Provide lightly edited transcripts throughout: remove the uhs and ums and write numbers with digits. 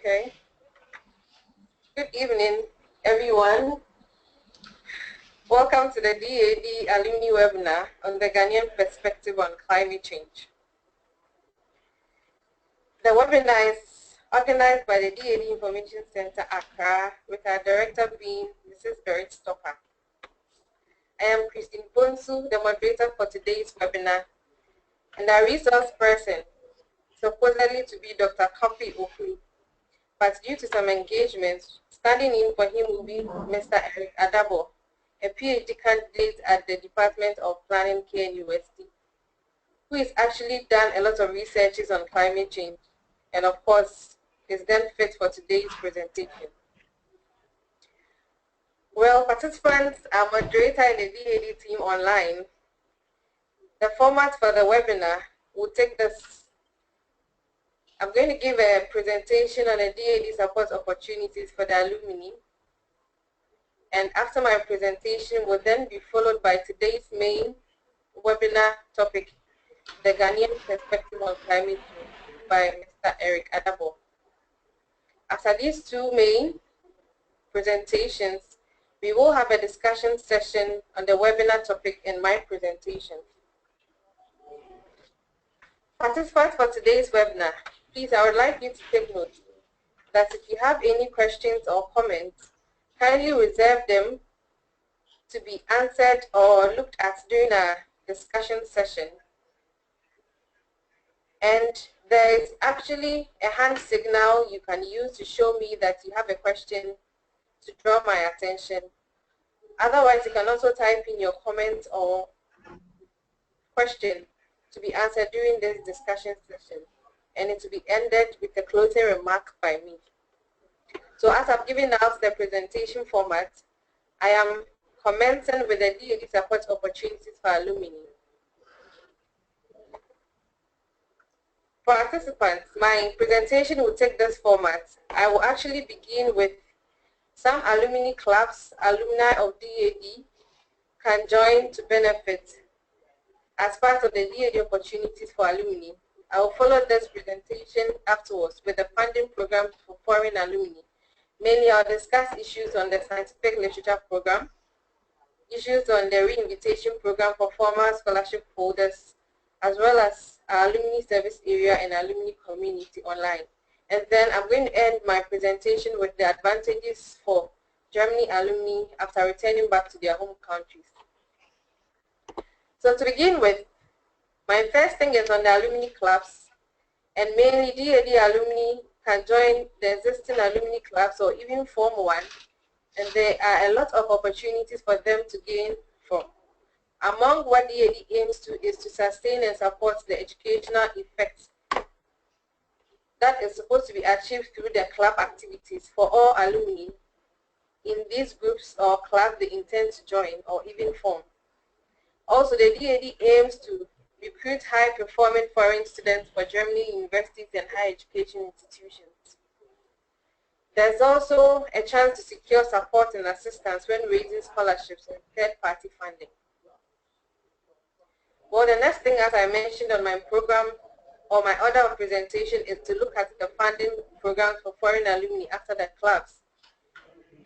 Okay. Good evening, everyone. Welcome to the DAAD alumni webinar on the Ghanaian Perspective on Climate Change. The webinar is organized by the DAAD Information Center, Accra, with our director being Mrs. Berit Stopper. I am Christine Ponsu, the moderator for today's webinar, and our resource person, supposedly to be Dr. Kofi Oku, but due to some engagements, standing in for him will be Mr. Eric Adabo, a PhD candidate at the Department of Planning, KNUST, who has actually done a lot of researches on climate change, and of course, is then fit for today's presentation. Well, participants are moderator in the DAAD team online. The format for the webinar will take this. I'm going to give a presentation on the DAAD support opportunities for the alumni. And after my presentation will then be followed by today's main webinar topic, the Ghanaian Perspective on Climate Change by Mr. Eric Adabo. After these two main presentations, we will have a discussion session on the webinar topic in my presentation. Participants for today's webinar, please, I would like you to take note that if you have any questions or comments, kindly reserve them to be answered or looked at during our discussion session. And there is actually a hand signal you can use to show me that you have a question to draw my attention. Otherwise, you can also type in your comment or question to be answered during this discussion session, and it will be ended with a closing remark by me. So as I've given out the presentation format, I am commencing with the DAAD support opportunities for alumni. For participants, my presentation will take this format. I will actually begin with some alumni clubs, alumni of DAAD can join to benefit as part of the DAAD opportunities for alumni. I will follow this presentation afterwards with the funding program for foreign alumni. Mainly, I'll discuss issues on the scientific literature program, issues on the re-invitation program for former scholarship holders, as well as our alumni service area and alumni community online. And then I'm going to end my presentation with the advantages for Germany alumni after returning back to their home countries. So to begin with, my first thing is on the alumni clubs, and mainly DAAD alumni can join the existing alumni clubs or even form one, and there are a lot of opportunities for them to gain from. Among what DAAD aims to is to sustain and support the educational effects that is supposed to be achieved through the club activities for all alumni in these groups or clubs they intend to join or even form. Also, the DAAD aims to recruit high-performing foreign students for Germany universities and higher education institutions. There's also a chance to secure support and assistance when raising scholarships and third-party funding. Well, the next thing, as I mentioned on my program or my order of presentation, is to look at the funding programs for foreign alumni after the clubs.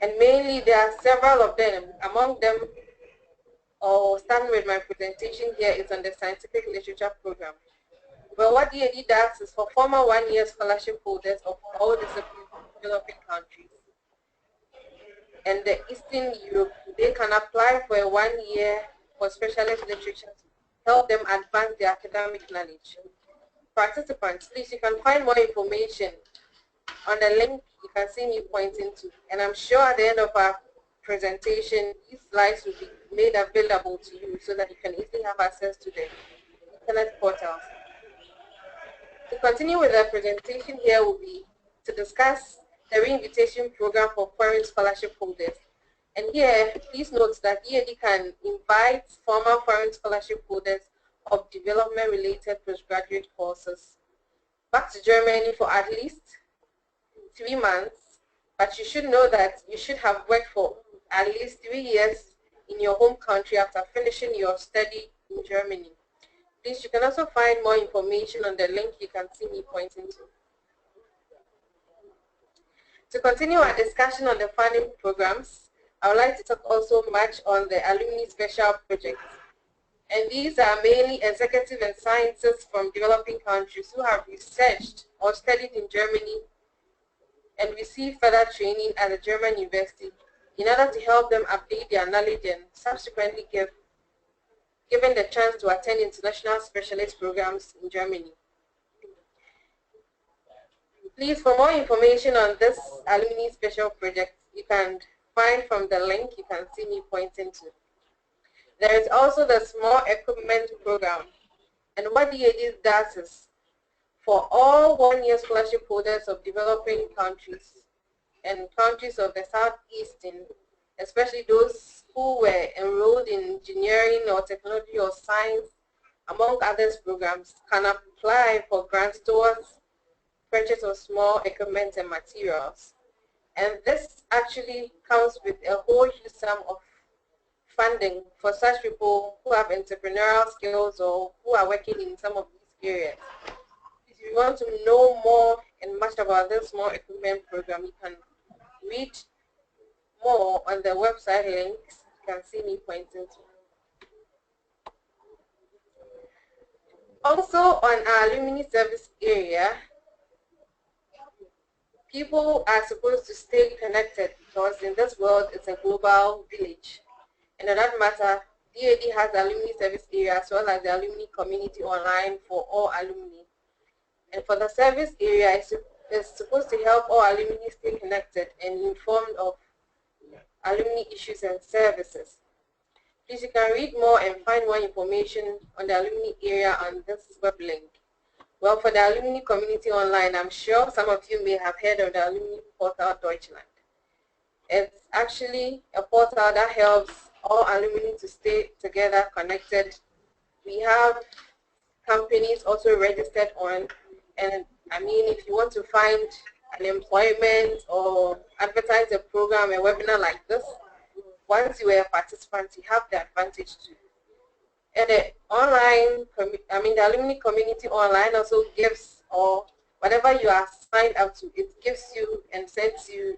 And mainly, there are several of them. Among them, or starting with my presentation here, is on the scientific literature program. Well, what DAAD does is for former one-year scholarship holders of all disciplines in developing countries and the Eastern Europe, they can apply for a 1 year for specialist literature to help them advance their academic knowledge. Participants, please, you can find more information on the link you can see me pointing to, and I'm sure at the end of our presentation, these slides will be made available to you so that you can easily have access to the internet portals. To continue with the presentation here will be to discuss the re-invitation program for foreign scholarship holders. And here, please note that DAAD can invite former foreign scholarship holders of development-related postgraduate courses back to Germany for at least 3 months, but you should know that you should have worked for at least 3 years in your home country after finishing your study in Germany. Please, you can also find more information on the link you can see me pointing to. To continue our discussion on the funding programs, I would like to talk also much on the alumni special projects. And these are mainly executive and scientists from developing countries who have researched or studied in Germany and received further training at a German university in order to help them update their knowledge and subsequently given the chance to attend international specialist programs in Germany. Please, for more information on this alumni special project, you can find from the link you can see me pointing to. There is also the small equipment program. And what DAAD does is, for all one-year scholarship holders of developing countries and countries of the Southeast, especially those who were enrolled in engineering or technology or science, among others programs, can apply for grants towards purchase of small equipment and materials. And this actually comes with a whole huge sum of funding for such people who have entrepreneurial skills or who are working in some of these areas. If you want to know more and much about this small equipment program, you can read more on the website links you can see me pointing to. Also on our alumni service area, people are supposed to stay connected because in this world it's a global village. And on that matter, DAAD has the alumni service area as well as the alumni community online for all alumni. And for the service area, it's supposed to help all alumni stay connected and informed of alumni issues and services. Please, you can read more and find more information on the alumni area on this web link. Well, for the alumni community online, I'm sure some of you may have heard of the alumni portal Deutschland. It's actually a portal that helps all alumni to stay together, connected. We have companies also registered on, and I mean, if you want to find an employment or advertise a program, a webinar like this, once you are a participant, you have the advantage too. And the online, the alumni community online also gives, or whatever you are signed up to, it gives you and sends you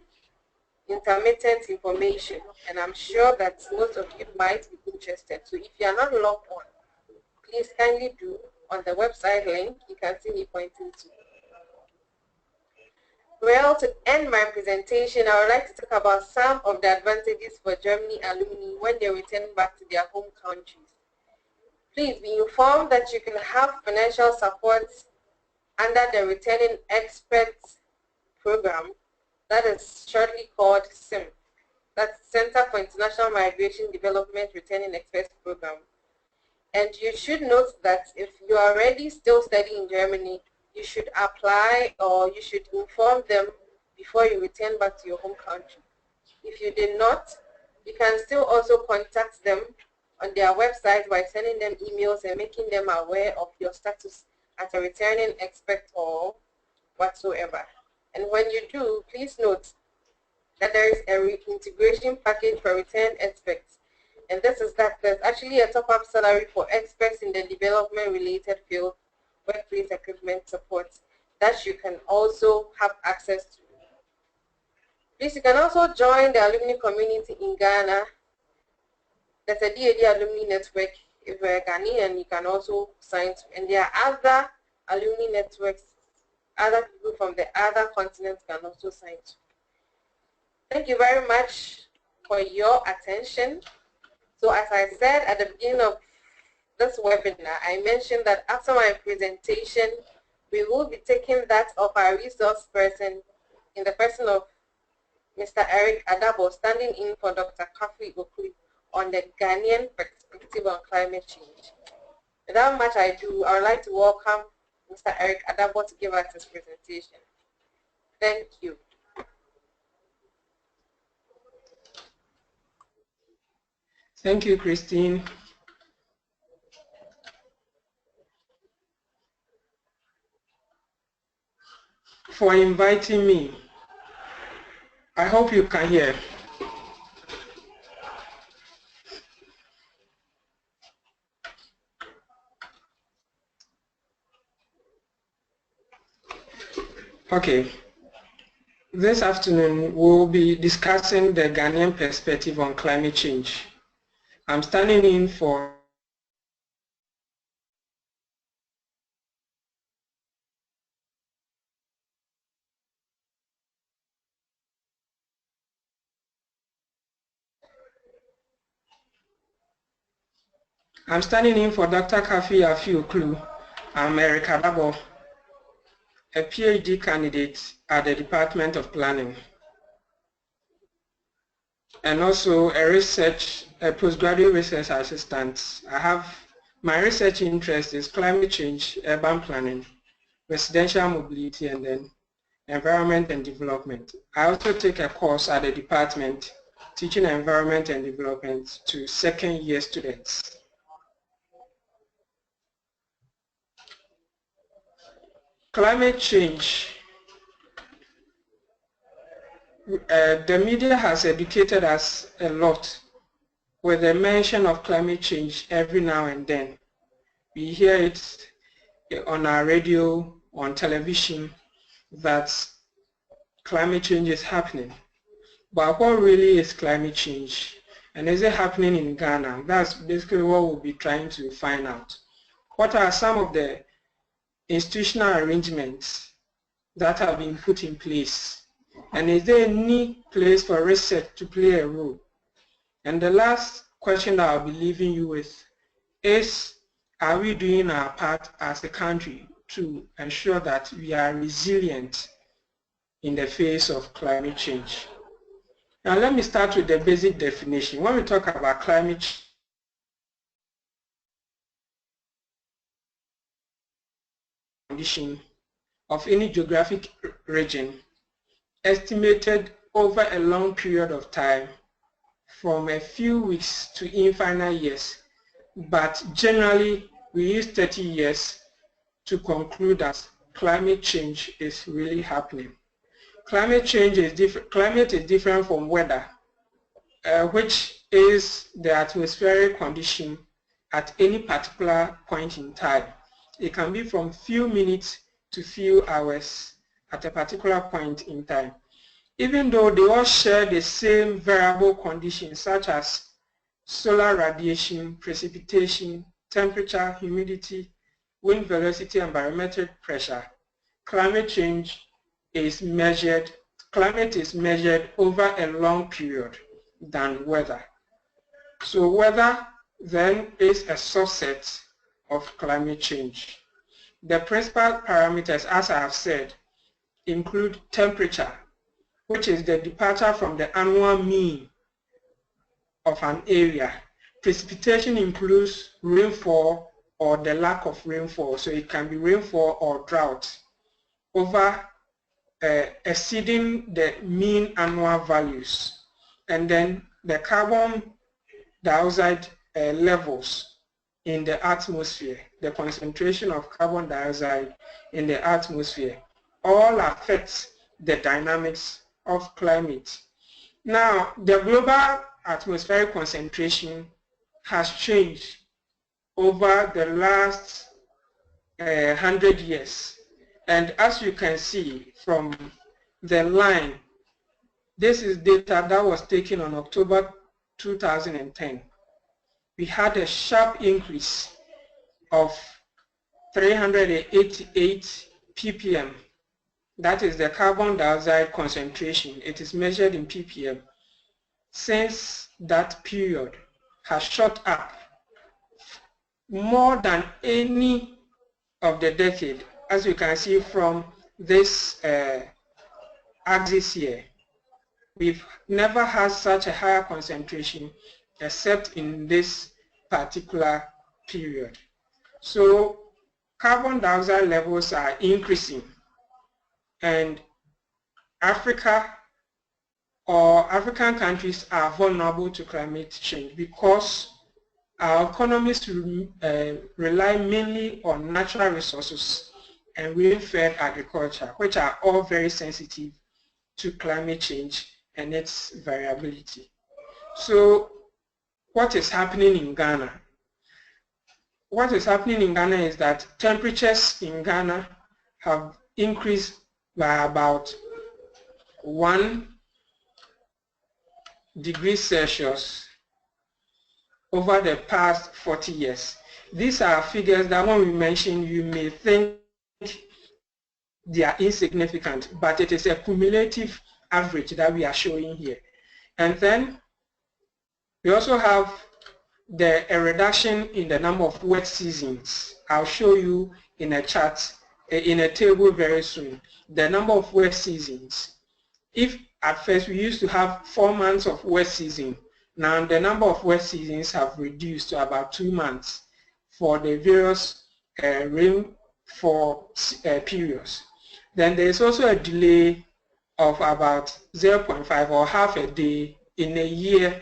intermittent information. And I'm sure that most of you might be interested. So if you are not logged on, please kindly do on the website link you can see me pointing to. Well, to end my presentation, I would like to talk about some of the advantages for Germany alumni when they return back to their home countries. Please be informed that you can have financial support under the Returning Experts Program that is shortly called CIM. That's Center for International Migration Development Returning Experts Program. And you should note that if you are already still studying in Germany, you should apply or you should inform them before you return back to your home country. If you did not, you can still also contact them on their website by sending them emails and making them aware of your status as a returning expert or whatsoever. And when you do, please note that there is a reintegration package for return experts. And this is that there's actually a top-up salary for experts in the development-related field, workplace equipment support, that you can also have access to. Please, you can also join the alumni community in Ghana. There's a DAAD alumni network. If you're a Ghanaian, you can also sign to. And there are other alumni networks, other people from the other continents can also sign to. Thank you very much for your attention. So as I said at the beginning of this webinar, I mentioned that after my presentation, we will be taking that of our resource person in the person of Mr. Eric Adabo, standing in for Dr. Kafui Okui on the Ghanaian Perspective on Climate Change. Without much ado, I would like to welcome Mr. Eric Adabo to give us his presentation. Thank you. Thank you, Christine. For inviting me. I hope you can hear. Okay. This afternoon we'll be discussing the Ghanaian perspective on climate change. I'm standing in for Dr. Kafi Afioklu. I'm Erica Dabo, a PhD candidate at the Department of Planning, and also a postgraduate research assistant. My research interest is climate change, urban planning, residential mobility, and then environment and development. I also take a course at the department teaching environment and development to second-year students. Climate change. The media has educated us a lot with the mention of climate change every now and then. We hear it on our radio, on television, that climate change is happening. But what really is climate change? And is it happening in Ghana? That's basically what we'll be trying to find out. What are some of the institutional arrangements that have been put in place? And is there any place for research to play a role? And the last question that I'll be leaving you with is, are we doing our part as a country to ensure that we are resilient in the face of climate change? Now let me start with the basic definition. When we talk about climate change, condition of any geographic region estimated over a long period of time from a few weeks to infinite years, but generally we use 30 years to conclude that climate change is really happening. Climate is different from weather, which is the atmospheric condition at any particular point in time. It can be from few minutes to few hours at a particular point in time. Even though they all share the same variable conditions such as solar radiation, precipitation, temperature, humidity, wind velocity, and barometric pressure, climate is measured over a long period than weather. So weather then is a subset of climate change. The principal parameters, as I have said, include temperature, which is the departure from the annual mean of an area. Precipitation includes rainfall or the lack of rainfall, so it can be rainfall or drought over exceeding the mean annual values. And then the carbon dioxide levels in the atmosphere, the concentration of carbon dioxide in the atmosphere, all affect the dynamics of climate. Now, the global atmospheric concentration has changed over the last 100 years. And as you can see from the line, this is data that was taken on October 2010. We had a sharp increase of 388 ppm. That is the carbon dioxide concentration. It is measured in ppm. Since that period has shot up more than any of the decade, as you can see from this axis here. We've never had such a higher concentration except in this particular period. So carbon dioxide levels are increasing, and Africa or African countries are vulnerable to climate change because our economies rely mainly on natural resources and rain-fed agriculture, which are all very sensitive to climate change and its variability. So what is happening in Ghana? What is happening in Ghana is that temperatures in Ghana have increased by about 1 degree Celsius over the past 40 years. These are figures that when we mention, you may think they are insignificant, but it is a cumulative average that we are showing here. And then we also have a reduction in the number of wet seasons. I'll show you in a chart, in a table very soon, the number of wet seasons. If at first we used to have 4 months of wet season, now the number of wet seasons have reduced to about 2 months for the various rainfall periods. Then there is also a delay of about 0.5 or half a day in a year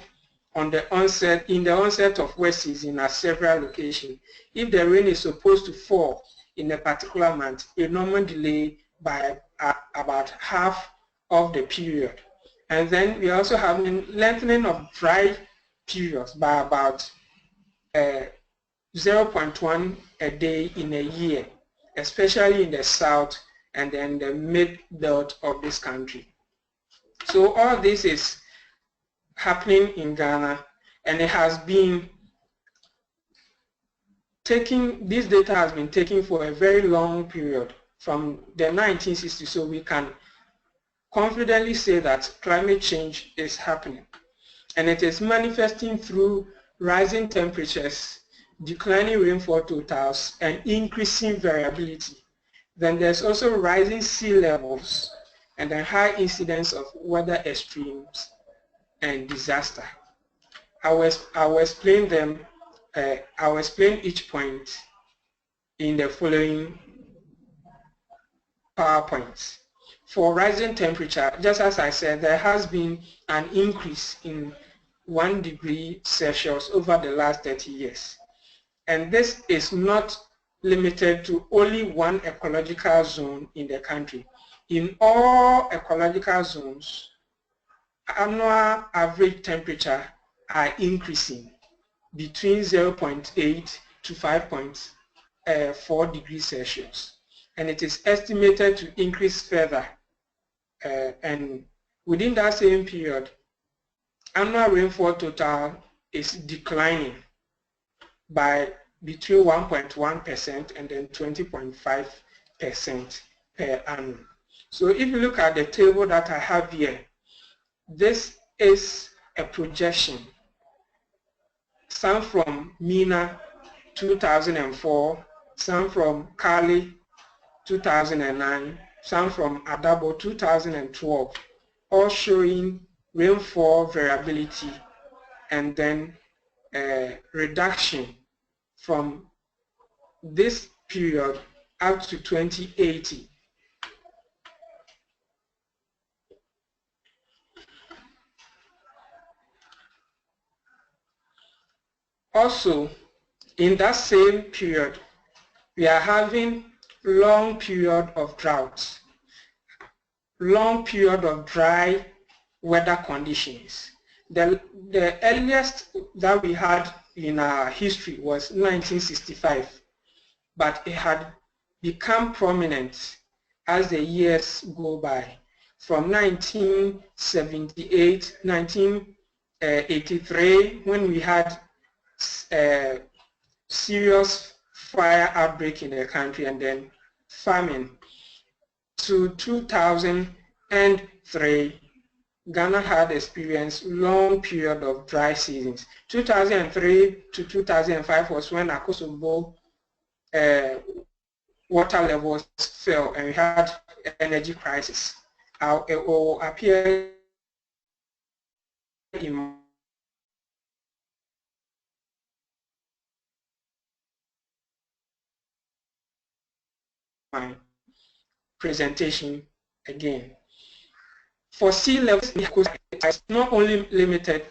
in the onset of wet season at several locations. If the rain is supposed to fall in a particular month, a normal delay by about half of the period. And then we also have lengthening of dry periods by about 0.1 a day in a year, especially in the south and then the mid-belt of this country. So all this is happening in Ghana, and it has been taking, this data has been taken for a very long period from the 1960s, so we can confidently say that climate change is happening, and it is manifesting through rising temperatures, declining rainfall totals, and increasing variability. Then there's also rising sea levels and a high incidence of weather extremes and disaster. I will explain them. I will explain each point in the following PowerPoints. For rising temperature, just as I said, there has been an increase in 1 degree Celsius over the last 30 years. And this is not limited to only one ecological zone in the country. In all ecological zones, annual average temperature are increasing between 0.8 to 5.4 degrees Celsius. And it is estimated to increase further. And within that same period, annual rainfall total is declining by between 1.1% and then 20.5% per annum. So if you look at the table that I have here, this is a projection. Some from MENA 2004, some from Cali 2009, some from Adabo 2012, all showing rainfall variability and then reduction from this period up to 2080. Also, in that same period, we are having long period of droughts, long period of dry weather conditions. The earliest that we had in our history was 1965, but it had become prominent as the years go by. From 1978, 1983, when we had serious fire outbreak in the country and then famine, to 2003, Ghana had experienced long period of dry seasons. 2003 to 2005 was when Akosombo water levels fell and we had energy crisis. It will appear in my presentation again. For sea levels, it's not only limited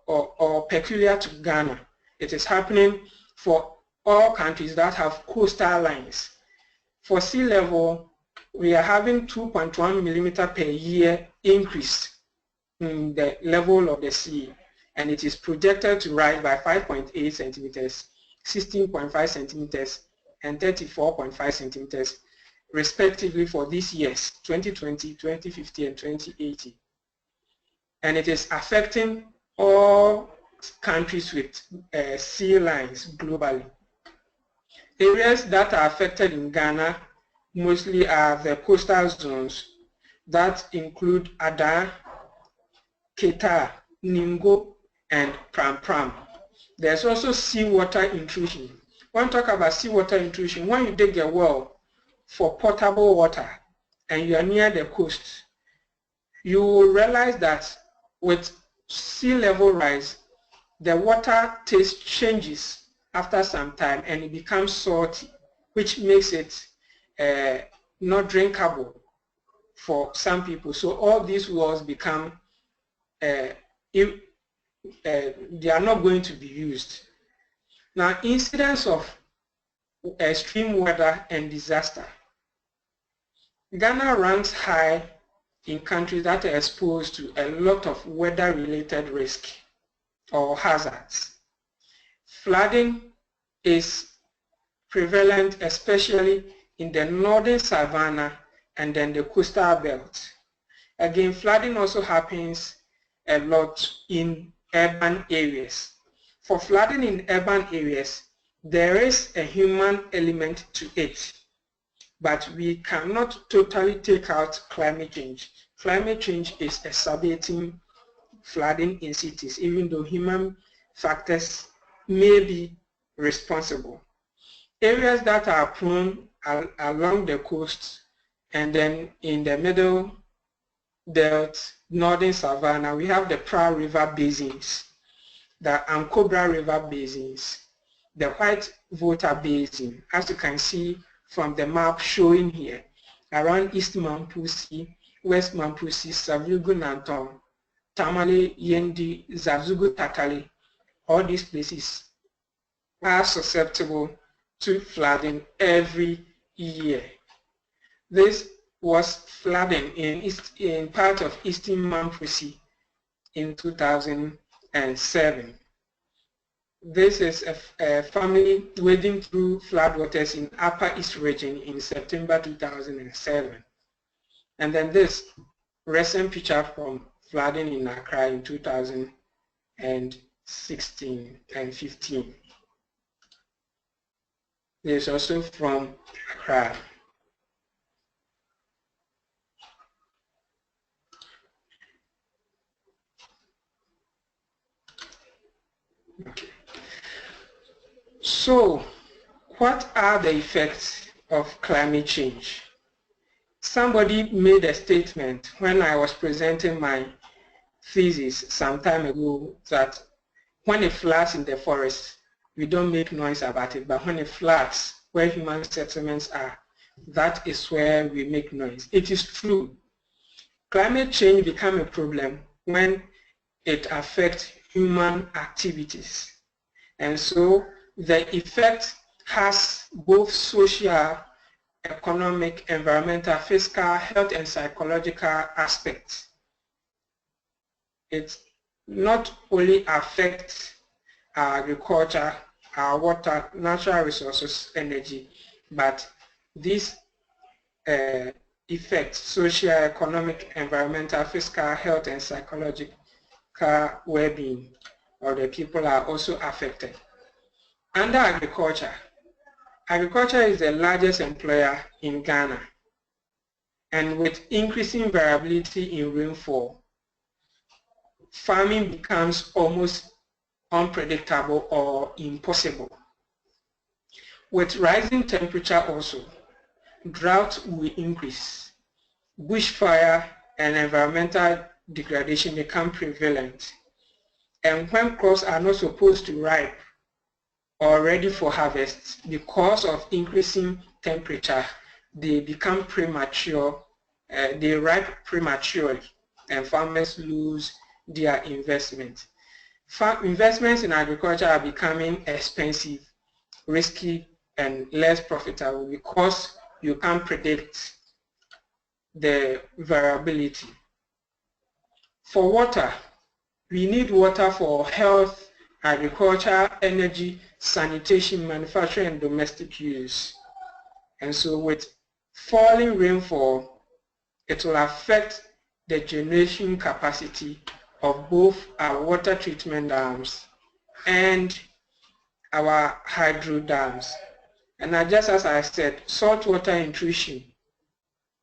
or peculiar to Ghana. It is happening for all countries that have coastal lines. For sea level, we are having 2.1 millimeter per year increase in the level of the sea, and it is projected to rise by 5.8 centimeters, 16.5 centimeters, and 34.5 centimeters respectively for these years, 2020, 2050, and 2080. And it is affecting all countries with sea lines globally. Areas that are affected in Ghana mostly are the coastal zones that include Ada, Keta, Ningo, and Pram Pram. There's also seawater intrusion. When we talk about seawater intrusion, when you dig a well for potable water and you are near the coast, you will realize that with sea level rise, the water taste changes after some time and it becomes salty, which makes it not drinkable for some people. So all these wells become, they are not going to be used. Now, incidents of extreme weather and disaster. Ghana ranks high in countries that are exposed to a lot of weather-related risk or hazards. Flooding is prevalent, especially in the northern savanna and then the coastal belt. Again, flooding also happens a lot in urban areas. For flooding in urban areas, there is a human element to it, but we cannot totally take out climate change. Climate change is exacerbating flooding in cities, even though human factors may be responsible. Areas that are prone along the coast and then in the middle belt, northern savanna, we have the Pra River basins, the Ankobra River basins, the White Volta Basin, as you can see from the map showing here, around East Mampusi, West Mampusi, Savugu Nanton, Tamale, Yendi, Zazugu Tatale, all these places are susceptible to flooding every year. This was flooding in part of Eastern Mampusi in 2007. This is a family wading through floodwaters in Upper East region in September 2007. And then this recent picture from flooding in Accra in 2016 and 15. This is also from Accra. Okay. So, what are the effects of climate change? Somebody made a statement when I was presenting my thesis some time ago that when it floods in the forest, we don't make noise about it, but when it floods where human settlements are, that is where we make noise. It is true. Climate change becomes a problem when it affects human activities. And so the effect has both social, economic, environmental, fiscal, health, and psychological aspects. It not only affects our agriculture, our water, natural resources, energy, but these effects, social, economic, environmental, fiscal, health, and psychological well-being of the people are also affected. Under agriculture, agriculture is the largest employer in Ghana, and with increasing variability in rainfall, farming becomes almost unpredictable or impossible. With rising temperature also, drought will increase. Bushfire and environmental degradation become prevalent. And when crops are not supposed to ripe or ready for harvest, because of increasing temperature, they become premature, they ripe prematurely, and farmers lose their investment. Investments in agriculture are becoming expensive, risky, and less profitable because you can't predict the variability. For water, we need water for health, agriculture, energy, sanitation, manufacturing, and domestic use. And so with falling rainfall, it will affect the generation capacity of both our water treatment dams and our hydro dams. And just as I said, saltwater intrusion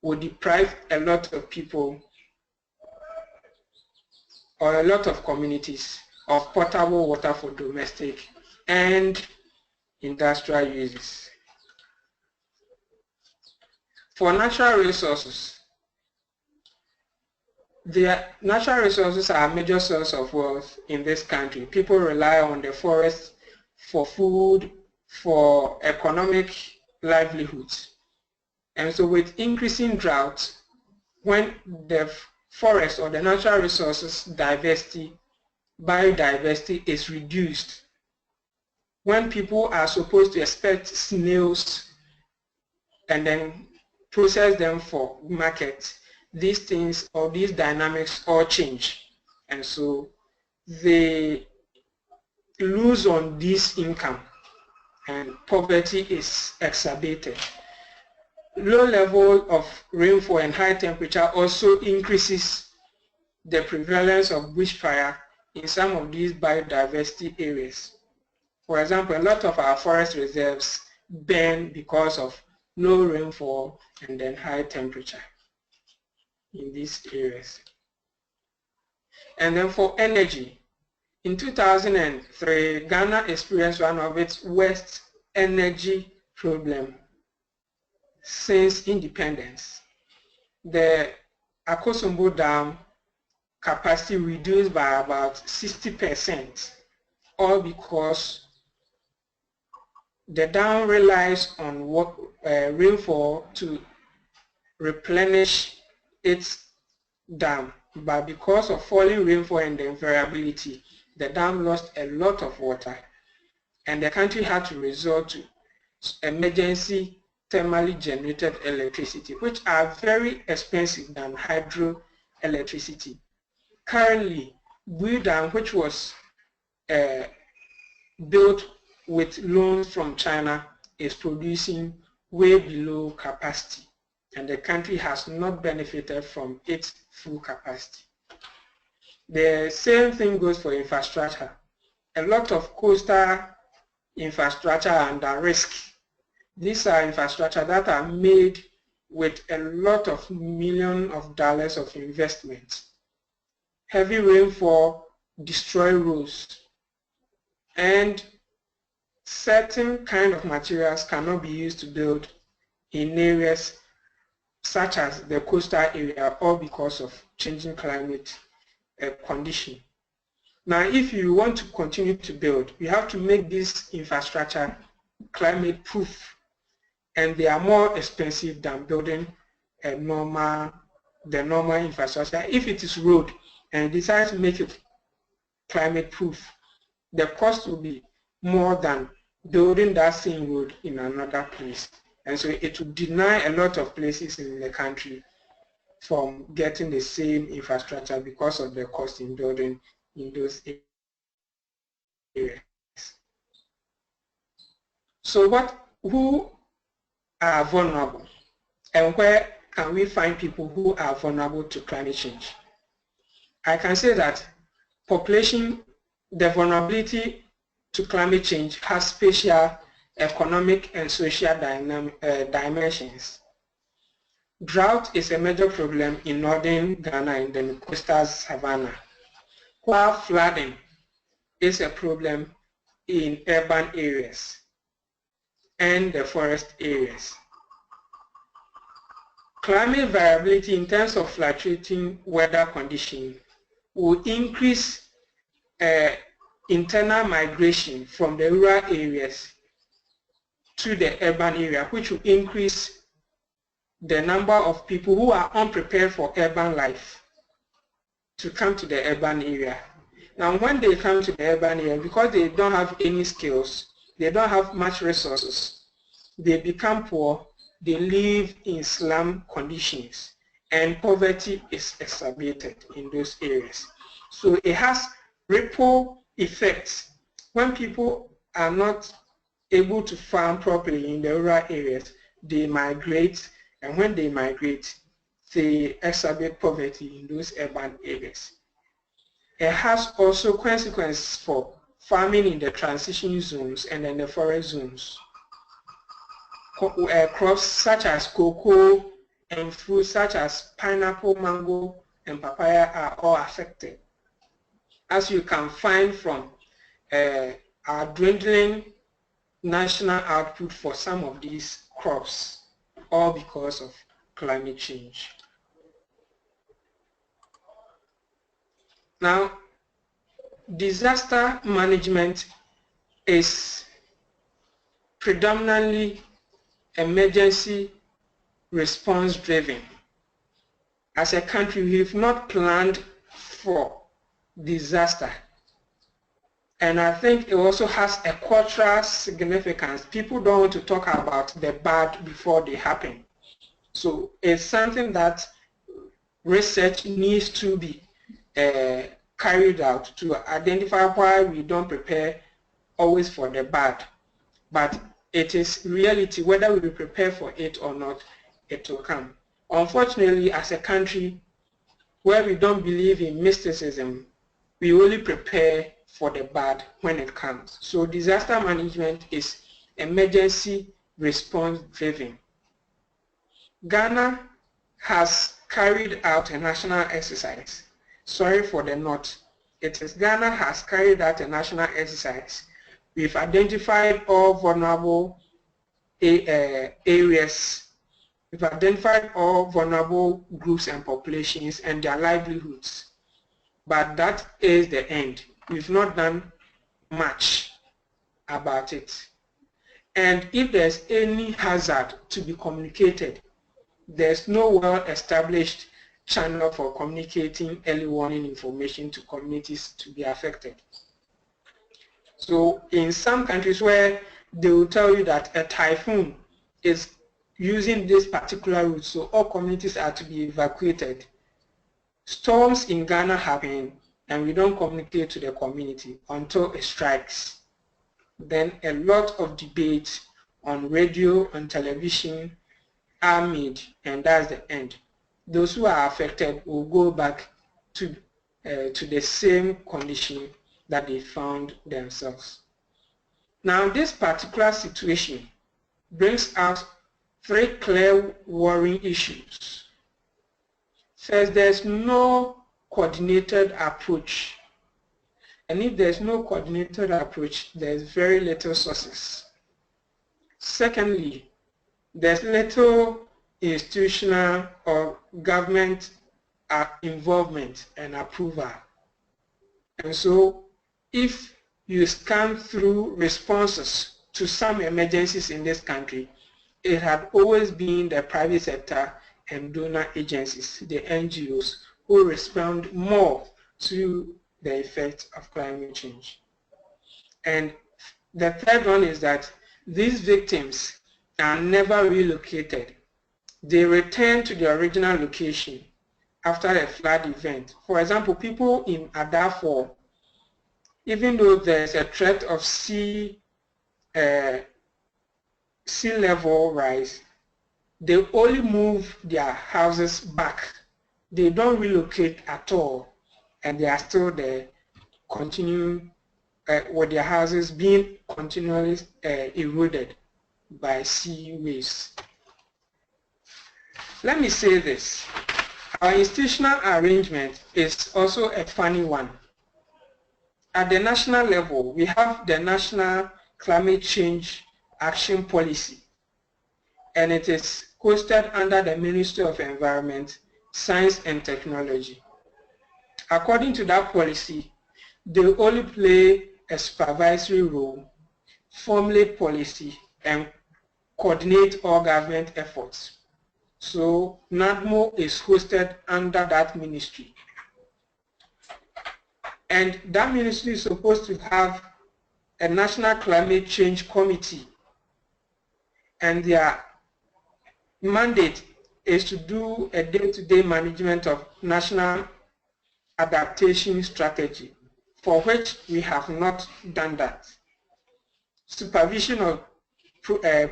will deprive a lot of people or a lot of communities of potable water for domestic and industrial uses. For natural resources, the natural resources are a major source of wealth in this country. People rely on the forest for food, for economic livelihoods. And so with increasing drought, when the forest or the natural resources biodiversity is reduced, when people are supposed to expect snails and then process them for market, these things or these dynamics all change. And so they lose on this income and poverty is exacerbated. Low level of rainfall and high temperature also increases the prevalence of bushfire in some of these biodiversity areas. For example, a lot of our forest reserves burn because of low rainfall and then high temperature in these areas. And then for energy, in 2003, Ghana experienced one of its worst energy problems since independence. The Akosombo Dam capacity reduced by about 60%, all because the dam relies on rainfall to replenish its dam, but because of falling rainfall and the variability, the dam lost a lot of water, and the country had to resort to emergency thermally generated electricity, which are very expensive than hydroelectricity. Currently, Bui Dam, which was built with loans from China, is producing way below capacity, and the country has not benefited from its full capacity. The same thing goes for infrastructure. A lot of coastal infrastructure are under risk. These are infrastructure that are made with a lot of millions of dollars of investment. Heavy rainfall destroy roads, and certain kind of materials cannot be used to build in areas such as the coastal area, all because of changing climate condition. Now, if you want to continue to build, you have to make this infrastructure climate proof, and they are more expensive than building the normal infrastructure. If it is road and you decide to make it climate proof, the cost will be more than building that same road in another place. And so it will deny a lot of places in the country from getting the same infrastructure because of the cost in building in those areas. So who are vulnerable, and where can we find people who are vulnerable to climate change? I can say that the vulnerability to climate change has spatial, economic, and social dimensions. Drought is a major problem in northern Ghana and the coastal savanna, while flooding is a problem in urban areas and the forest areas. Climate variability in terms of fluctuating weather conditions will increase internal migration from the rural areas to the urban area, which will increase the number of people who are unprepared for urban life to come to the urban area. Now, when they come to the urban area, because they don't have any skills, they don't have much resources, they become poor, they live in slum conditions, and poverty is exacerbated in those areas. So it has ripple effects. When people are not able to farm properly in the rural areas, they migrate and when they migrate, they exacerbate poverty in those urban areas. It has also consequences for farming in the transition zones and in the forest zones. Crops such as cocoa and fruits such as pineapple, mango, and papaya are all affected. As you can find from our dwindling national output for some of these crops, all because of climate change. Now, disaster management is predominantly emergency response driven. As a country, we've not planned for disaster. And I think it also has a cultural significance. People don't want to talk about the bad before they happen. So it's something that research needs to be carried out to identify why we don't prepare always for the bad. But it is reality, whether we prepare for it or not, it will come. Unfortunately, as a country where we don't believe in mysticism, we only prepare for the bad when it comes. So disaster management is emergency response driven. Ghana has carried out a national exercise. Sorry for the note. Ghana has carried out a national exercise. We've identified all vulnerable areas. We've identified all vulnerable groups and populations and their livelihoods. But that is the end. We've not done much about it. And if there's any hazard to be communicated, there's no well-established channel for communicating early warning information to communities to be affected. So in some countries where they will tell you that a typhoon is using this particular route, so all communities are to be evacuated. Storms in Ghana happen and we don't communicate to the community until it strikes. Then a lot of debate on radio and television are made, and that's the end. Those who are affected will go back to the same condition that they found themselves. Now, this particular situation brings out three clear worrying issues. First, there's no coordinated approach. And if there's no coordinated approach, there's very little sources. Secondly, there's little institutional or government involvement and approval. And so if you scan through responses to some emergencies in this country, it had always been the private sector and donor agencies, the NGOs, who respond more to the effects of climate change. And the third one is that these victims are never relocated. They return to the original location after a flood event. For example, people in Adafo, even though there's a threat of sea level rise, they only move their houses back. They don't relocate at all, and they are still there, continuing with their houses being continually eroded by sea waves. Let me say this. Our institutional arrangement is also a funny one. At the national level, we have the National Climate Change Action Policy, and it is hosted under the Ministry of Environment, Science and Technology. According to that policy, they only play a supervisory role, formulate policy, and coordinate all government efforts. So NADMO is hosted under that ministry. And that ministry is supposed to have a National Climate Change Committee. And their mandate is to do a day-to-day management of national adaptation strategy, for which we have not done that. Supervision of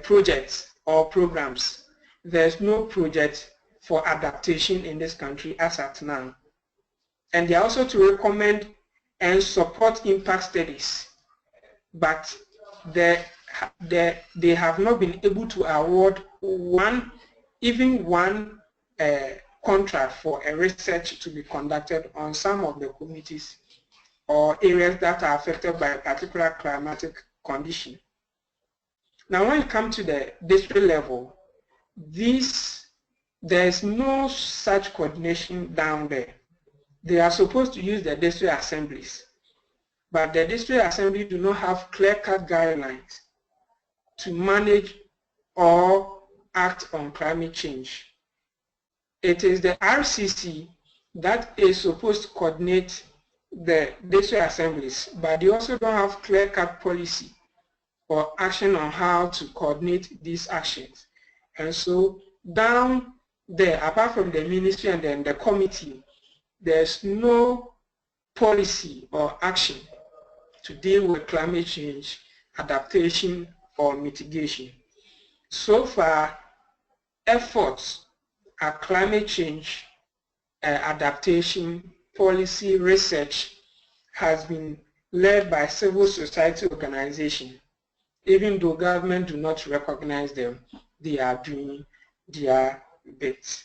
projects or programs, there's no project for adaptation in this country as at now. And they are also to recommend and support impact studies, but they have not been able to award even one contract for a research to be conducted on some of the communities or areas that are affected by a particular climatic condition. Now, when it comes to the district level, there is no such coordination down there. They are supposed to use the district assemblies, but the district assembly do not have clear-cut guidelines to manage or act on climate change. It is the RCC that is supposed to coordinate the district assemblies, but they also don't have clear-cut policy or action on how to coordinate these actions. And so down there, apart from the ministry and then the committee, there's no policy or action to deal with climate change, adaptation, or mitigation. So far, efforts at climate change, adaptation, policy, research has been led by civil society organizations. Even though government do not recognize them, they are doing their bit.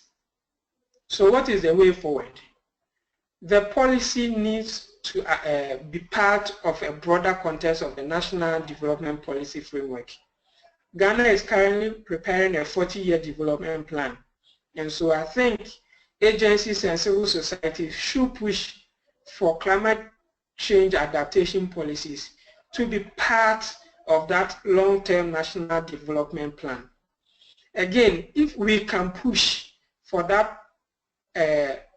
So what is the way forward? The policy needs to be part of a broader context of the National Development Policy Framework. Ghana is currently preparing a 40-year development plan. And so I think agencies and civil society should push for climate change adaptation policies to be part of that long-term national development plan. Again, if we can push for that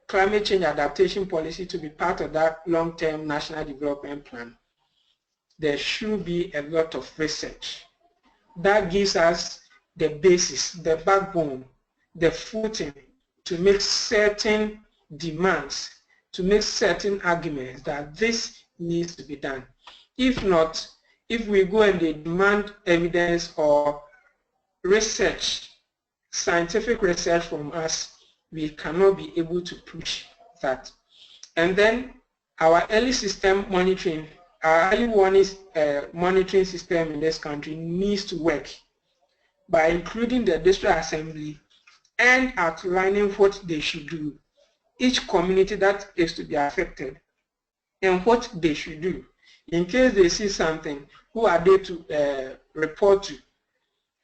climate change adaptation policy to be part of that long-term national development plan, there should be a lot of research. That gives us the basis, the backbone, the footing to make certain demands, to make certain arguments that this needs to be done. If not, if we go and they demand evidence or research, scientific research from us, we cannot be able to push that. And then our early system monitoring, our early warning monitoring system in this country needs to work by including the district assembly and outlining what they should do. Each community that is to be affected and what they should do. In case they see something, who are they to report to?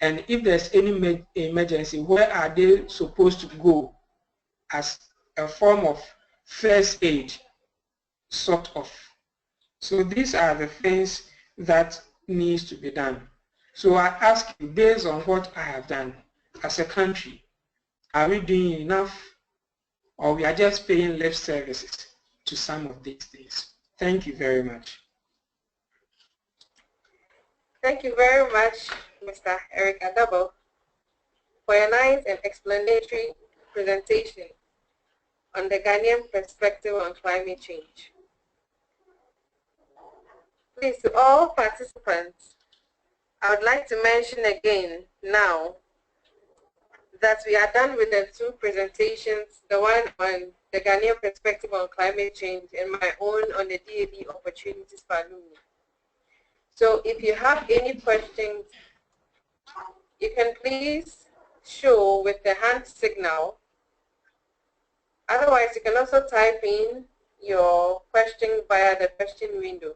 And if there's any emergency, where are they supposed to go as a form of first aid, sort of. So these are the things that needs to be done. So I ask you, based on what I have done as a country, are we doing enough, or we are just paying lip services to some of these things? Thank you very much. Thank you very much, Mr. Eric Adabo, for your nice and explanatory presentation on the Ghanaian perspective on climate change. Please, to all participants, I would like to mention again now that we are done with the two presentations, the one on the Ghanaian perspective on climate change and my own on the DAAD opportunities for alumni. So if you have any questions, you can please show with the hand signal. Otherwise, you can also type in your question via the question window.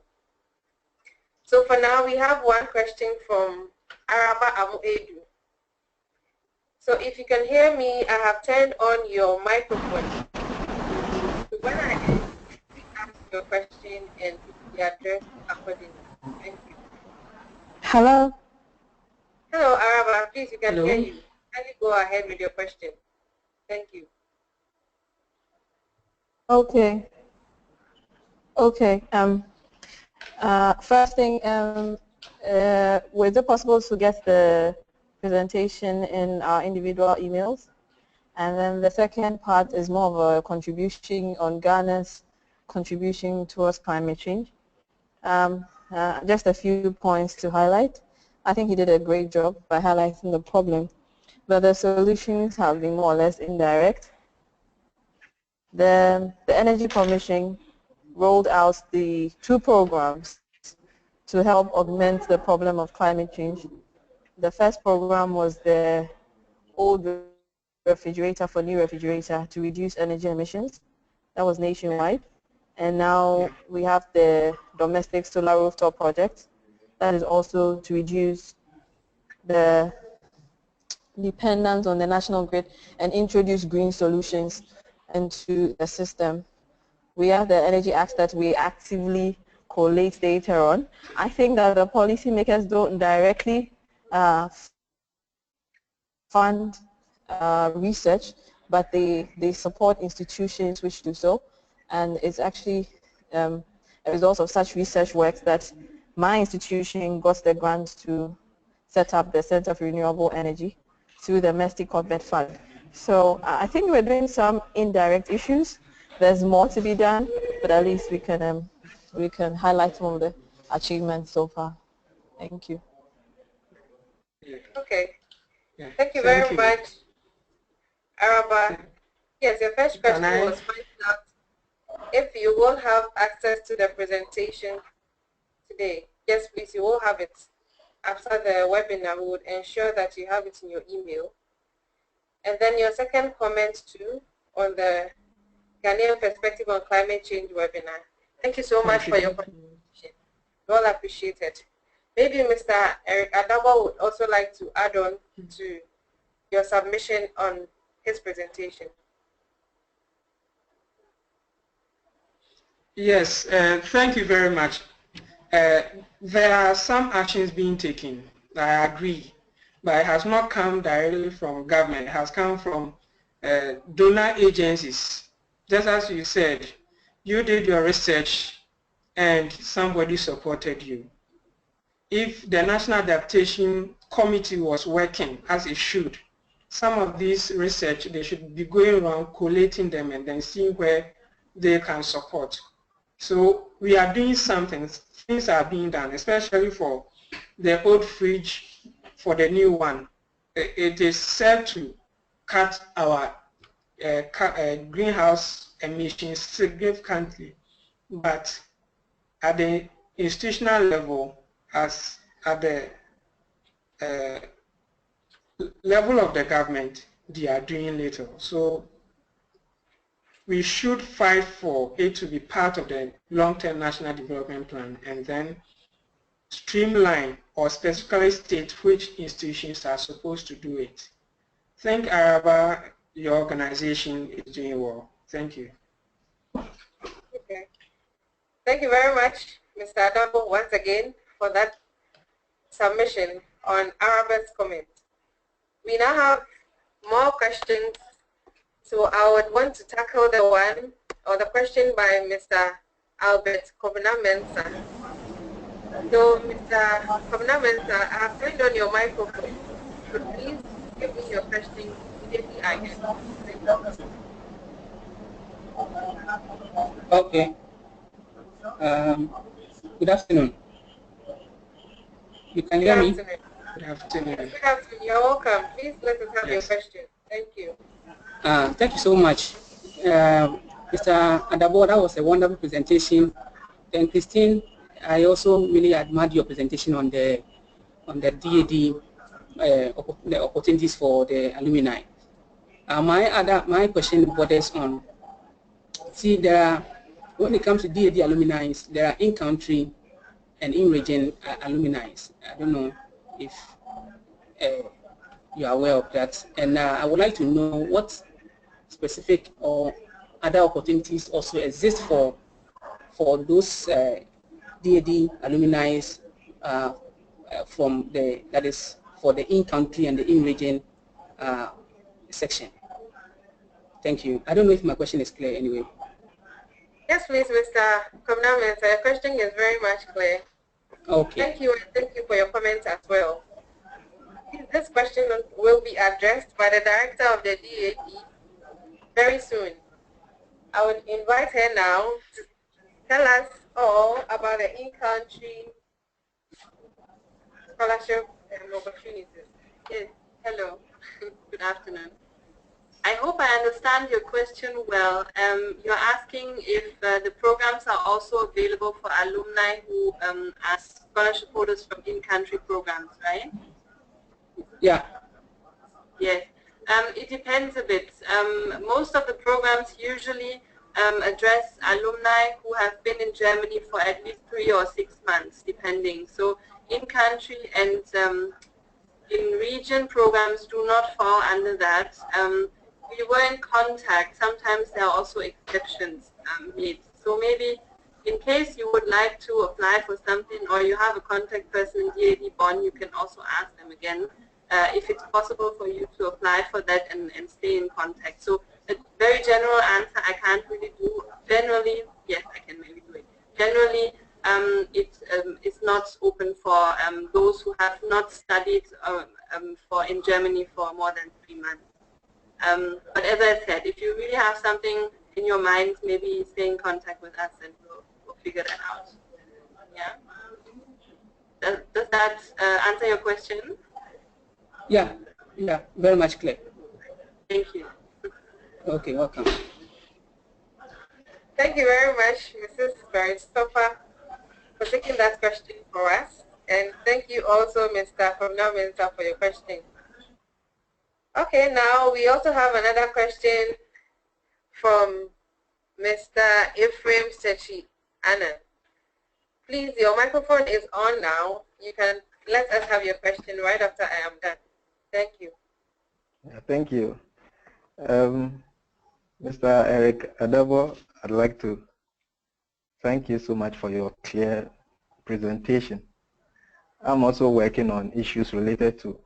So for now, we have one question from Araba Amu-Edu. So if you can hear me, I have turned on your microphone. So when I end, please ask your question and it will be addressed accordingly. Thank you. Hello. Hello, Araba. Please, you can hear you. Kindly go ahead with your question. Thank you. Okay. Okay. First thing, was it possible to get the presentation in our individual emails? And then the second part is more of a contribution on Ghana's contribution towards climate change. Just a few points to highlight. I think he did a great job by highlighting the problem. but the solutions have been more or less indirect. The Energy Commission rolled out the 2 programs to help augment the problem of climate change. The first program was the old refrigerator for new refrigerator to reduce energy emissions. That was nationwide. And now we have the domestic solar rooftop project. That is also to reduce the dependence on the national grid and introduce green solutions into the system. We have the Energy Act that we actively collate data on. I think that the policymakers don't directly fund research, but they support institutions which do so. And it's actually a result of such research work that my institution got the grant to set up the Center for Renewable Energy through the Domestic Corporate Fund. So I think we're doing some indirect issues. There's more to be done, but at least we can highlight some of the achievements so far. Thank you. Okay. Thank you very much, Araba. Yes, your first question was finding out if you will have access to the presentation today. Yes, please, you will have it. After the webinar, we would ensure that you have it in your email. And then your second comment too on the Ghanaian Perspective on Climate Change webinar. Thank you so much for your contribution. Well appreciated. Maybe Mr. Eric Adabo would also like to add on to your submission on his presentation. Yes, thank you very much. There are some actions being taken, I agree, but it has not come directly from government. It has come from donor agencies. Just as you said, you did your research and somebody supported you. If the National Adaptation Committee was working as it should, some of these research, they should be going around collating them and then seeing where they can support. So we are doing something, things are being done, especially for the old fridge, for the new one. It is set to cut our greenhouse emissions significantly, but at the institutional level, as at the level of the government, they are doing little. So we should fight for it to be part of the long-term national development plan and then streamline or specifically state which institutions are supposed to do it. Thank Araba, your organization is doing well. Thank you. Okay. Thank you very much, Mr. Adabo, once again for that submission on Araba's comment. We now have more questions, so I would want to tackle the one or the question by Mr. Albert Kovna-Mensah. So, Mr. Kovna-Mensah, I have turned on your microphone, so please give me your question immediately I end. Okay. Good afternoon. You can hear me? Good afternoon. Good afternoon. You're welcome. Please let us have your question. Thank you. Thank you so much. Mr. Adabo, that was a wonderful presentation. And Christine, I also really admired your presentation on the DAAD, the opportunities for the alumni. My question borders on, see, when it comes to DAAD alumni, there are in-country and in-region alumni. I don't know if you are aware of that. And I would like to know what specific or other opportunities also exist for those DAAD alumni from that is for the in-country and the in-region section. Thank you. I don't know if my question is clear anyway. Yes, please, Mr. Kovna-Mensah. Your question is very much clear. Okay. Thank you, and thank you for your comments as well. This question will be addressed by the director of the DAAD very soon. I would invite her now to tell us all about the in-country scholarship and opportunities. Yes, hello. Good afternoon. I hope I understand your question well. You're asking if the programs are also available for alumni who are scholarship holders from in-country programs, right? Yeah. Yes. It depends a bit. Most of the programs usually address alumni who have been in Germany for at least 3 or 6 months, depending. So in-country and in-region programs do not fall under that. We were in contact. Sometimes there are also exceptions made. So maybe in case you would like to apply for something or you have a contact person in DAAD Bonn, you can also ask them again if it's possible for you to apply for that and stay in contact. So a very general answer I can't really do. Generally, yes, I can maybe do it. Generally, it's not open for those who have not studied in Germany for more than 3 months. But as I said, if you really have something in your mind, maybe stay in contact with us and we'll figure that out. Yeah. Does that answer your question? Yeah, very much clear. Thank you. Okay, welcome. Thank you very much, Mrs. Baristopher, for taking that question for us. And thank you also, Mr. Minister, for your question. Okay, now we also have another question from Mr. Ephraim Sechi Anna. Please, your microphone is on now. You can let us have your question right after I am done. Thank you. Thank you. Mr. Eric Adabo, I'd like to thank you so much for your clear presentation. I'm also working on issues related to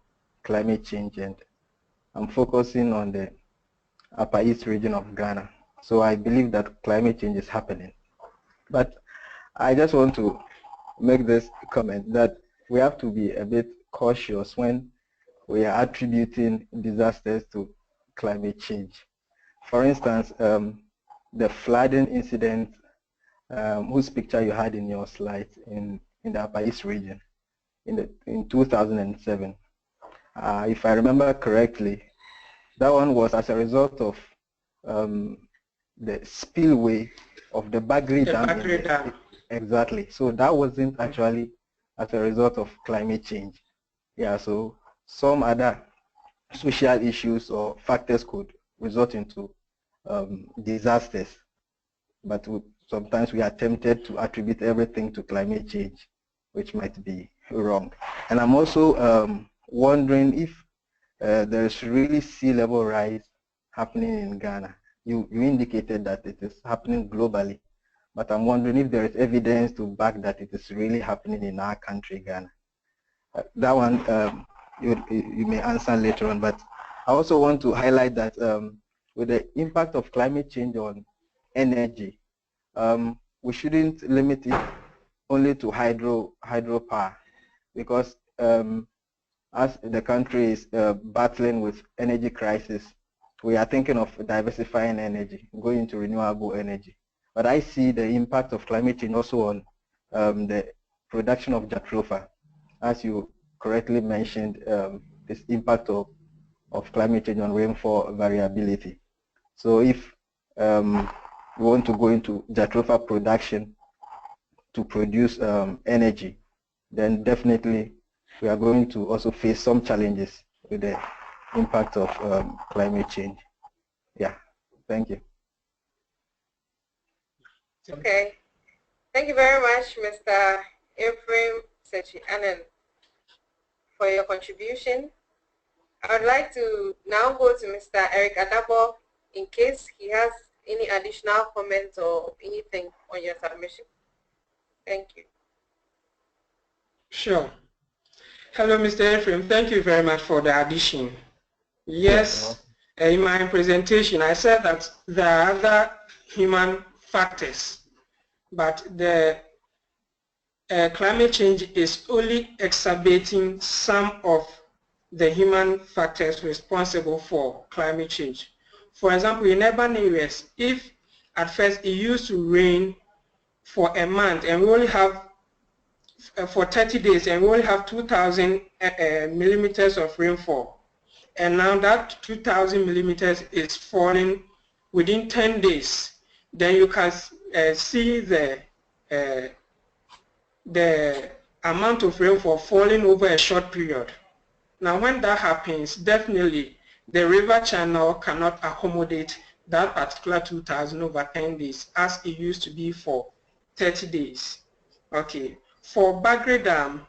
climate change, and I'm focusing on the Upper East region of Ghana. So I believe that climate change is happening. But I just want to make this comment that we have to be a bit cautious when we are attributing disasters to climate change. For instance, the flooding incident, whose picture you had in your slides in the Upper East region in 2007. If I remember correctly, that one was as a result of the spillway of the Bagri Dam. Exactly. So that wasn't actually as a result of climate change. Yeah, so some other social issues or factors could result into disasters. But sometimes we are tempted to attribute everything to climate change, which might be wrong. And I'm also wondering if there's really sea level rise happening in Ghana. You indicated that it is happening globally, but I'm wondering if there is evidence to back that it is really happening in our country, Ghana. That one you may answer later on, but I also want to highlight that with the impact of climate change on energy, we shouldn't limit it only to hydropower, because as the country is battling with energy crisis, we are thinking of diversifying energy, going into renewable energy. But I see the impact of climate change also on the production of jatropha, as you correctly mentioned, this impact of climate change on rainfall variability. So if we want to go into jatropha production to produce energy, then definitely we are going to also face some challenges with the impact of climate change. Yeah, thank you. Okay. Thank you very much, Mr. Ephraim Sechi Annan, for your contribution. I would like to now go to Mr. Eric Adabo in case he has any additional comments or anything on your submission. Thank you. Sure. Hello, Mr. Ephraim. Thank you very much for the addition. Yes, in my presentation, I said that there are other human factors, but the climate change is only exacerbating some of the human factors responsible for climate change. For example, in urban areas, if at first it used to rain for a month and we only have for 30 days and we only have 2,000 millimeters of rainfall, and now that 2,000 millimeters is falling within 10 days, then you can see the amount of rainfall falling over a short period. Now when that happens, definitely the river channel cannot accommodate that particular 2,000 over 10 days as it used to be for 30 days. Okay, for Bagre Dam,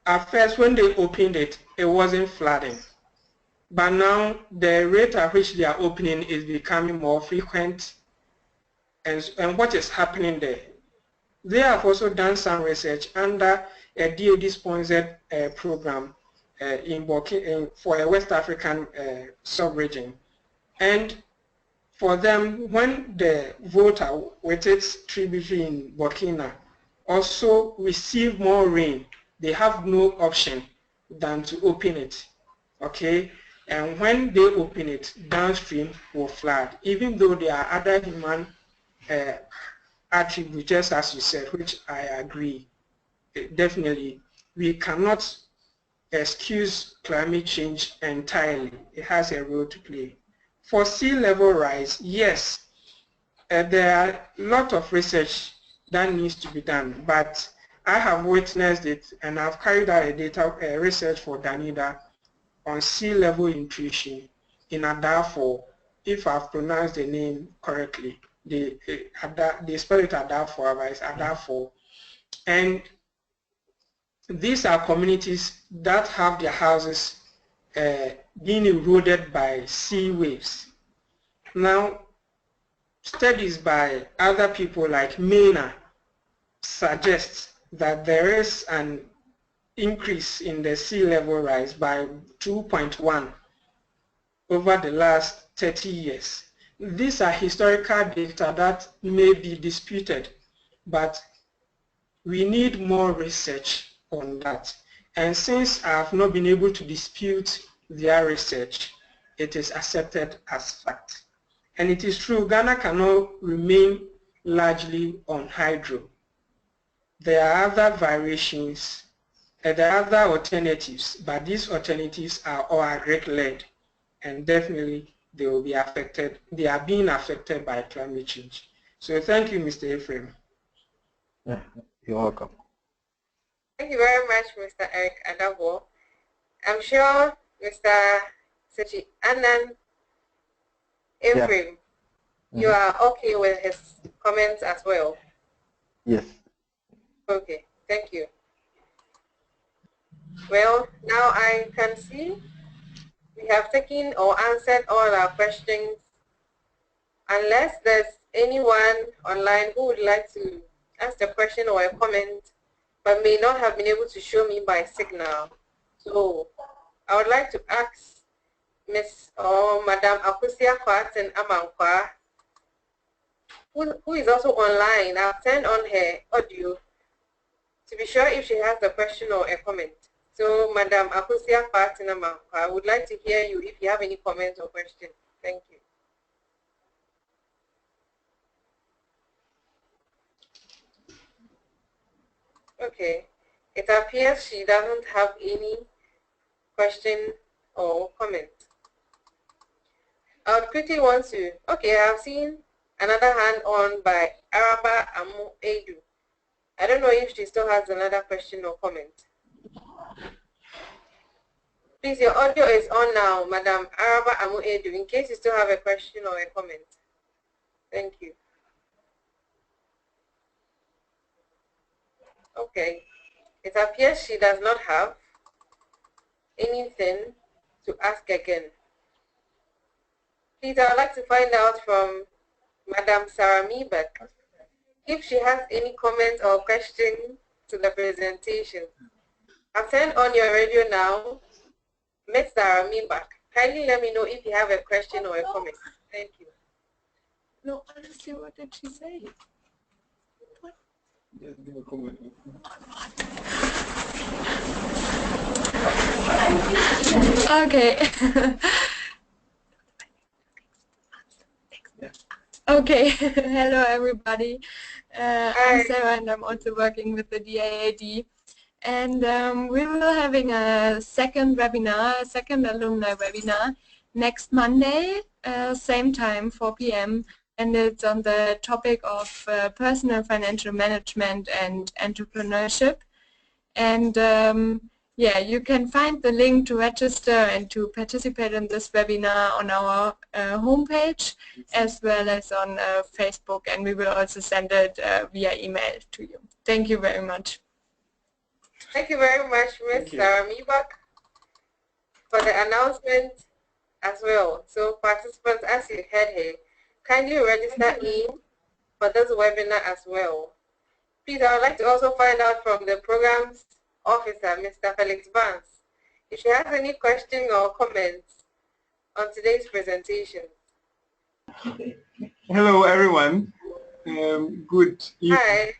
at first when they opened it, it wasn't flooding. But now the rate at which they are opening is becoming more frequent. And what is happening there? They have also done some research under a DAAD-sponsored program for a West African sub-region. And for them, when the Volta with its tributary in Burkina also receive more rain, they have no option than to open it, okay? And when they open it, downstream will flood, even though there are other human attributes, just as you said, which I agree. Definitely, we cannot excuse climate change entirely. It has a role to play. For sea level rise, yes, there are a lot of research that needs to be done, but I have witnessed it, and I've carried out a research for DAAD on sea level intrusion in Adafo, if I've pronounced the name correctly. They spell it Adafo, but it's Adafo. And these are communities that have their houses being eroded by sea waves. Now, studies by other people like MENA suggest that there is an increase in the sea level rise by 2.1 over the last 30 years. These are historical data that may be disputed, but we need more research on that. And since I have not been able to dispute their research, it is accepted as fact. And it is true, Ghana cannot remain largely on hydro. There are other variations, and there are other alternatives, but these alternatives are all agric-led, and definitely they will be affected. They are being affected by climate change. So thank you, Mr. Ephraim. Yeah, you're welcome. Thank you very much, Mr. Eric Adabo. I'm sure Mr. Sechi Annan Ephraim, you are okay with his comments as well? Yes. Okay, thank you. Well, now I can see we have taken or answered all our questions. Unless there's anyone online who would like to ask a question or a comment, but may not have been able to show me by signal. So I would like to ask Miss or Madam Akusia Kwaten Amankwa, who is also online. I've turned on her audio to be sure if she has a question or a comment. So Madam Akusia Kwaten Amankwa, I would like to hear you if you have any comments or questions. Thank you. Okay, it appears she doesn't have any question or comment. I would quickly want to, okay, I've seen another hand on by Araba Amu Edu. I don't know if she still has another question or comment. Please, your audio is on now, Madam Araba Amu Edu, in case you still have a question or a comment. Thank you. Okay, it appears she does not have anything to ask again. Please, I would like to find out from Madam Sarah Mibek if she has any comment or question to the presentation. I've turned on your radio now. Ms. Sarah Mibek, kindly let me know if you have a question or a comment. Thank you. No, honestly, what did she say? What? Just give a comment. Okay. Okay. Hello, everybody. I'm Sarah, and I'm also working with the DAAD. And we will be having a second webinar, a second alumni webinar next Monday, same time, 4 p.m. And it's on the topic of personal financial management and entrepreneurship. And yeah, you can find the link to register and to participate in this webinar on our homepage as well as on Facebook, and we will also send it via email to you. Thank you very much. Thank you very much, Ms. Sarah Mibak, for the announcement as well. So participants, as you heard here, kindly register in for this webinar as well. Please, I would like to also find out from the program's officer, Mr. Felix Vance, if she has any questions or comments on today's presentation. Hello, everyone. Good evening. Hi.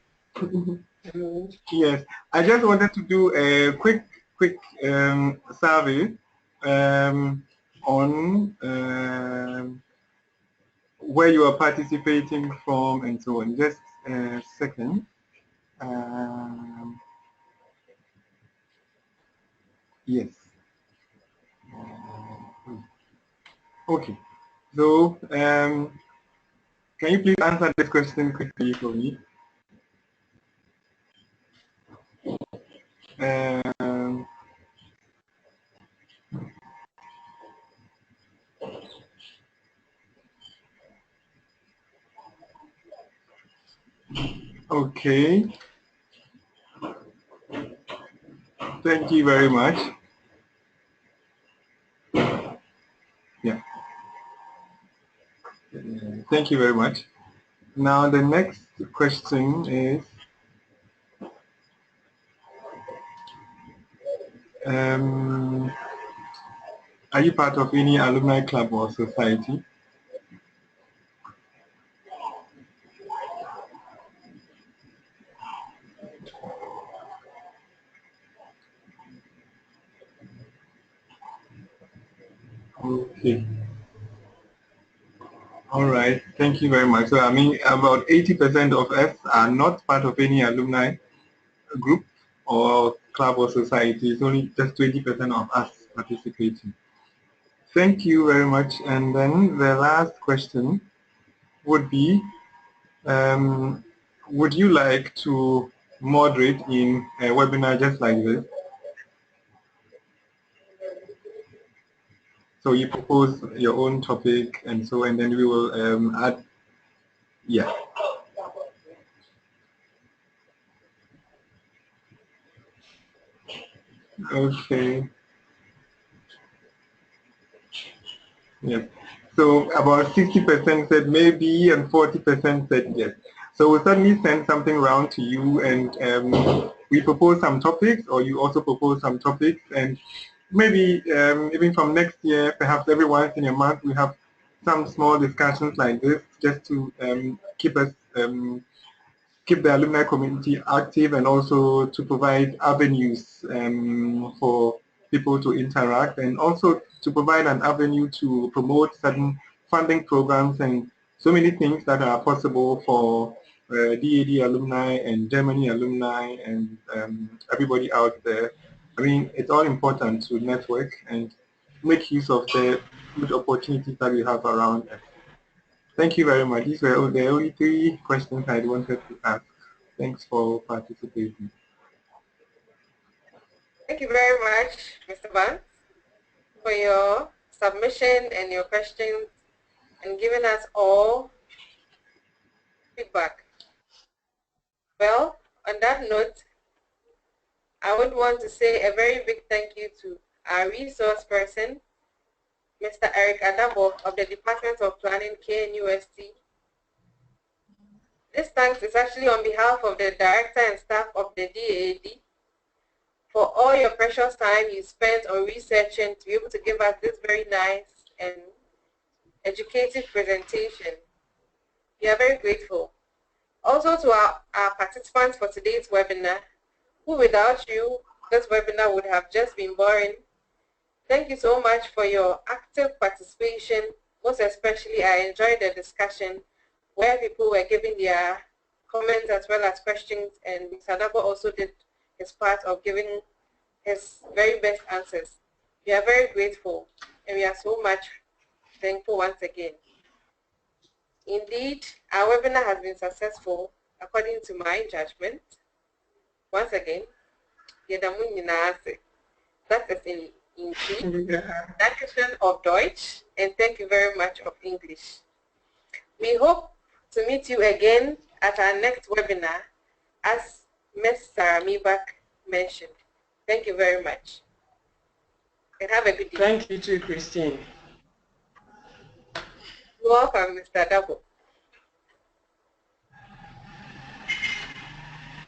Yes, I just wanted to do a quick survey on where you are participating from and so on. Just a second. Yes. Okay. So, can you please answer this question quickly for me? Okay. Thank you very much. Yeah. Thank you very much. Now the next question is, are you part of any alumni club or society? Okay. All right. Thank you very much. So I mean, about 80% of us are not part of any alumni group or club or society. It's only just 20% of us participating. Thank you very much. And then the last question would be, would you like to moderate in a webinar just like this? So you propose your own topic and so, and then we will add, yeah. Okay. Yeah. So about 60% said maybe and 40% said yes. So we'll certainly send something around to you, and we propose some topics, or you also propose some topics, and maybe even from next year, perhaps every once in a month, we have some small discussions like this, just to keep us keep the alumni community active, and also to provide avenues for people to interact, and also to provide an avenue to promote certain funding programs and so many things that are possible for DAAD alumni and Germany alumni and everybody out there. I mean, it's all important to network and make use of the good opportunities that we have around us. Thank you very much. These were the only 3 questions I wanted to ask. Thanks for participating. Thank you very much, Mr. Vance, for your submission and your questions and giving us all feedback. Well, on that note, I would want to say a very big thank you to our resource person, Mr. Eric Adabo of the Department of Planning, KNUST. This thanks is actually on behalf of the director and staff of the DAAD for all your precious time you spent on researching to be able to give us this very nice and educative presentation. We are very grateful. Also to our participants for today's webinar, who without you, this webinar would have just been boring. Thank you so much for your active participation. Most especially, I enjoyed the discussion where people were giving their comments as well as questions, and Mr. Adabo also did his part of giving his very best answers. We are very grateful, and we are so much thankful once again. Indeed, our webinar has been successful according to my judgment. Once again, that is in Dankeschön of Deutsch, and thank you very much of English. We hope to meet you again at our next webinar, as Ms. Sarah Mibak mentioned. Thank you very much. And have a good day. Thank you too, Christine. You're welcome, Mr. Dabo.